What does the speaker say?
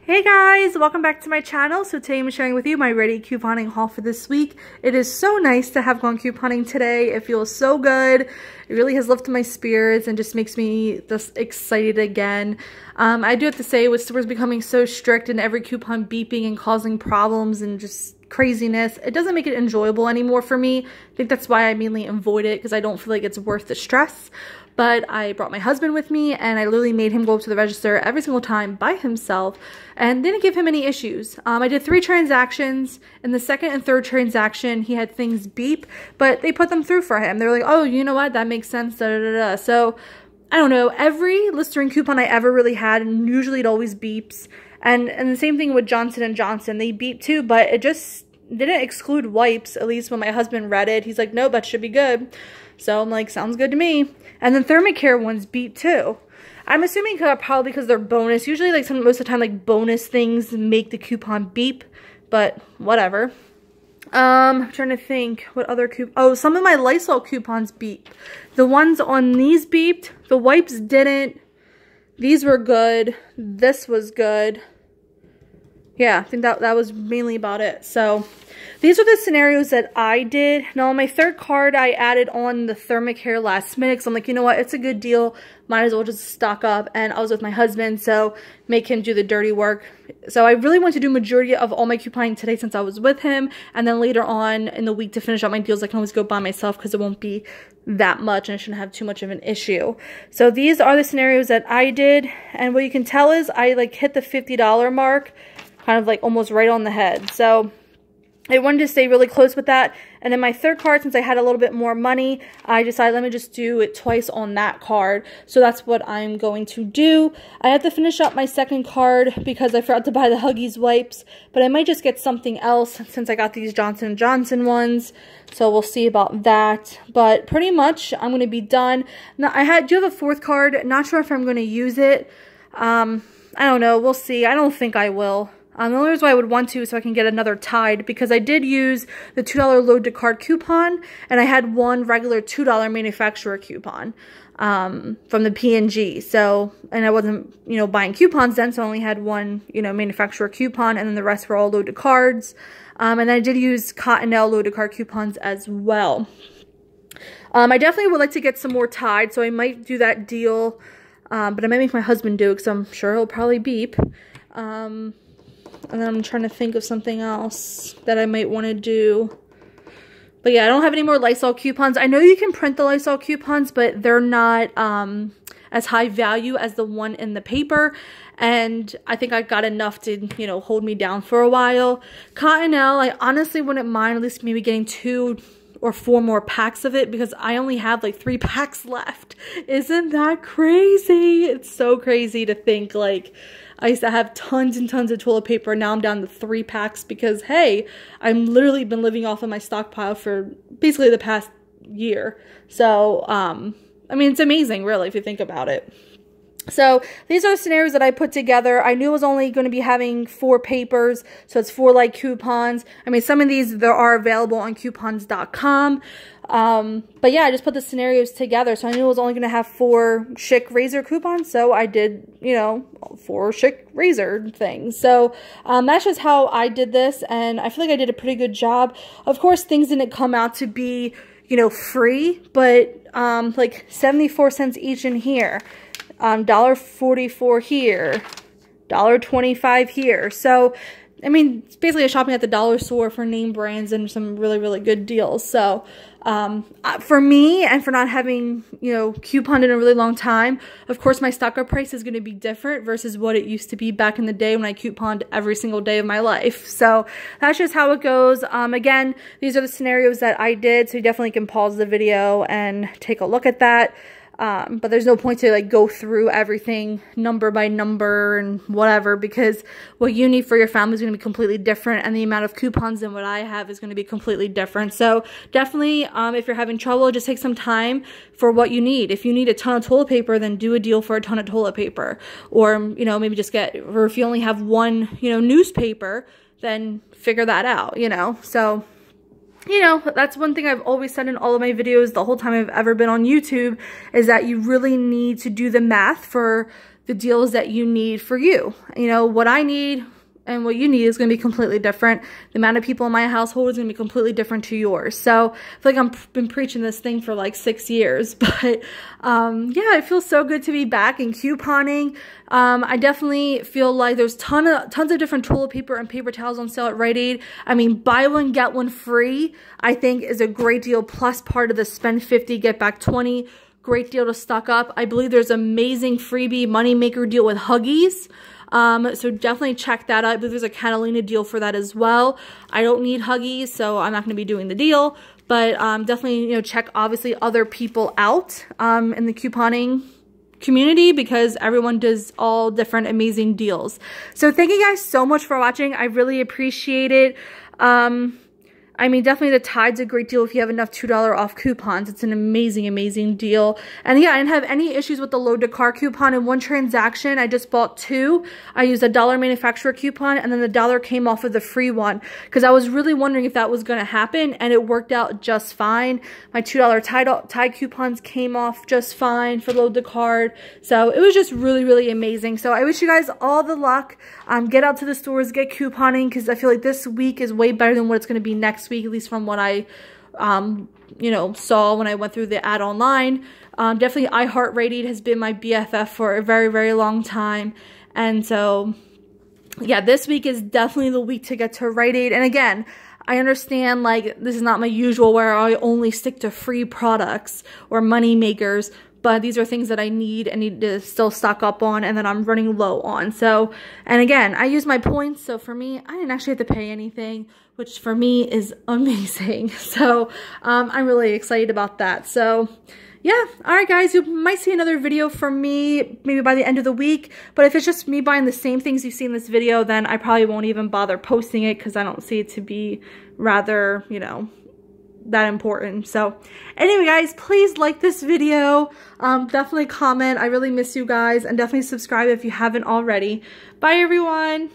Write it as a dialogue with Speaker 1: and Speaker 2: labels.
Speaker 1: Hey guys, welcome back to my channel. So today I'm sharing with you my Rite couponing haul for this week. It is so nice to have gone couponing today. It feels so good. It really has lifted my spirits and just makes me just excited again. I do have to say, with stores becoming so strict and every coupon beeping and causing problems and just craziness, it doesn't make it enjoyable anymore for me. I think that's why I mainly avoid it, because I don't feel like it's worth the stress. But I brought my husband with me, and I literally made him go up to the register every single time by himself and didn't give him any issues. I did 3 transactions. In the second and third transaction, he had things beep, but they put them through for him. They were like, oh, you know what? That makes sense, da da da da. So, I don't know. Every Listerine coupon I ever really had, and usually it always beeps. And the same thing with Johnson & Johnson. They beep too, but it just didn't exclude wipes. At least when my husband read it, he's like, no, that should be good. So I'm like, sounds good to me. And then Thermacare ones beep too. I'm assuming probably because they're bonus. Usually like most of the time like bonus things make the coupon beep, but whatever. I'm trying to think what other oh, some of my Lysol coupons beep. The ones on these beeped. The wipes didn't. These were good. This was good. Yeah, I think that was mainly about it. So these are the scenarios that I did. Now on my third card, I added on the Thermacare last minute. So I'm like, you know what? It's a good deal. Might as well just stock up. And I was with my husband, so make him do the dirty work. So I really want to do majority of all my couponing today since I was with him. And then later on in the week to finish up my deals, I can always go by myself because it won't be that much and I shouldn't have too much of an issue. So these are the scenarios that I did. And what you can tell is I like hit the $50 mark, kind of like almost right on the head. So I wanted to stay really close with that. And then my third card, since I had a little bit more money, I decided let me just do it twice on that card. So that's what I'm going to do. I have to finish up my second card because I forgot to buy the Huggies wipes. But I might just get something else since I got these Johnson & Johnson ones. So we'll see about that. But pretty much I'm going to be done. Now I do have a fourth card. Not sure if I'm going to use it. I don't know. We'll see. I don't think I will. The only reason why I would want to is so I can get another Tide, because I did use the $2 load to card coupon, and I had one regular $2 manufacturer coupon from the P&G. So, and I wasn't, buying coupons then, so I only had one, manufacturer coupon, and then the rest were all load to cards. And I did use Cottonelle load to card coupons as well. I definitely would like to get some more Tide, so I might do that deal, but I might make my husband do it, because I'm sure he'll probably beep. And then I'm trying to think of something else that I might want to do. But yeah, I don't have any more Lysol coupons. I know you can print the Lysol coupons, but they're not as high value as the one in the paper. And I think I got enough to, hold me down for a while. Cottonelle, I honestly wouldn't mind at least maybe getting 2 or 4 more packs of it, because I only have like 3 packs left. Isn't that crazy? It's so crazy to think like I used to have tons and tons of toilet paper. Now I'm down to 3 packs because, hey, I've literally been living off of my stockpile for basically the past year. So, I mean, it's amazing, really, if you think about it. So these are the scenarios that I put together. I knew I was only going to be having 4 papers, so it's 4 like coupons. I mean, some of these there are available on coupons.com. But yeah, I just put the scenarios together. So I knew I was only going to have 4 Schick razor coupons. So I did, 4 Schick razor things. So, that's just how I did this. And I feel like I did a pretty good job. Of course, things didn't come out to be, free, but, like 74 cents each in here. $1.44 here, $1.25 here. So, I mean, it's basically shopping at the dollar store for name brands and some really, really good deals. So, for me, and for not having, couponed in a really long time, of course, my stock up price is going to be different versus what it used to be back in the day when I couponed every single day of my life. So, that's just how it goes. Again, these are the scenarios that I did, so you definitely can pause the video and take a look at that. But there's no point to like go through everything number by number and whatever, because what you need for your family is going to be completely different, and the amount of coupons and what I have is going to be completely different. So definitely, if you're having trouble, just take some time for what you need. If you need a ton of toilet paper, then do a deal for a ton of toilet paper, or, maybe just or if you only have one, newspaper, then figure that out, so that's one thing I've always said in all of my videos the whole time I've ever been on YouTube, is that you really need to do the math for the deals that you need for you. You know, what I need and what you need is going to be completely different. The amount of people in my household is going to be completely different to yours. So I feel like I've been preaching this thing for like 6 years, but yeah, it feels so good to be back in couponing. I definitely feel like there's tons of different toilet paper and paper towels on sale at Rite Aid. I mean, buy one, get one free, I think is a great deal, plus part of the spend 50, get back 20. Great deal to stock up. I believe there's amazing freebie moneymaker deal with Huggies. So definitely check that out. I believe there's a Catalina deal for that as well. I don't need Huggies, so I'm not going to be doing the deal, but definitely, you know, check obviously other people out in the couponing community, because everyone does all different amazing deals. So thank you guys so much for watching. I really appreciate it. I mean, definitely the Tide's a great deal if you have enough $2 off coupons. It's an amazing, amazing deal. And yeah, I didn't have any issues with the load to car coupon. In one transaction, I just bought 2. I used a $1 manufacturer coupon, and then the $1 came off of the free one, because I was really wondering if that was going to happen, and it worked out just fine. My $2 Tide coupons came off just fine for load to card. So it was just really, really amazing. So I wish you guys all the luck. Get out to the stores, get couponing, because I feel like this week is way better than what it's going to be next week, at least from what I, you know, saw when I went through the ad online. Definitely Rite Aid has been my BFF for a very, very long time. And so, yeah, this week is definitely the week to get to Rite Aid. And again, I understand, like, this is not my usual where I only stick to free products or money makers, but these are things that I need to still stock up on, and that I'm running low on. So, and again, I use my points, so for me, I didn't actually have to pay anything, which for me is amazing. So I'm really excited about that. So yeah, all right guys, you might see another video from me maybe by the end of the week, but if it's just me buying the same things you see in this video, then I probably won't even bother posting it, because I don't see it to be rather, you know, that important. So anyway guys, please like this video, definitely comment. I really miss you guys, and definitely subscribe if you haven't already. Bye everyone.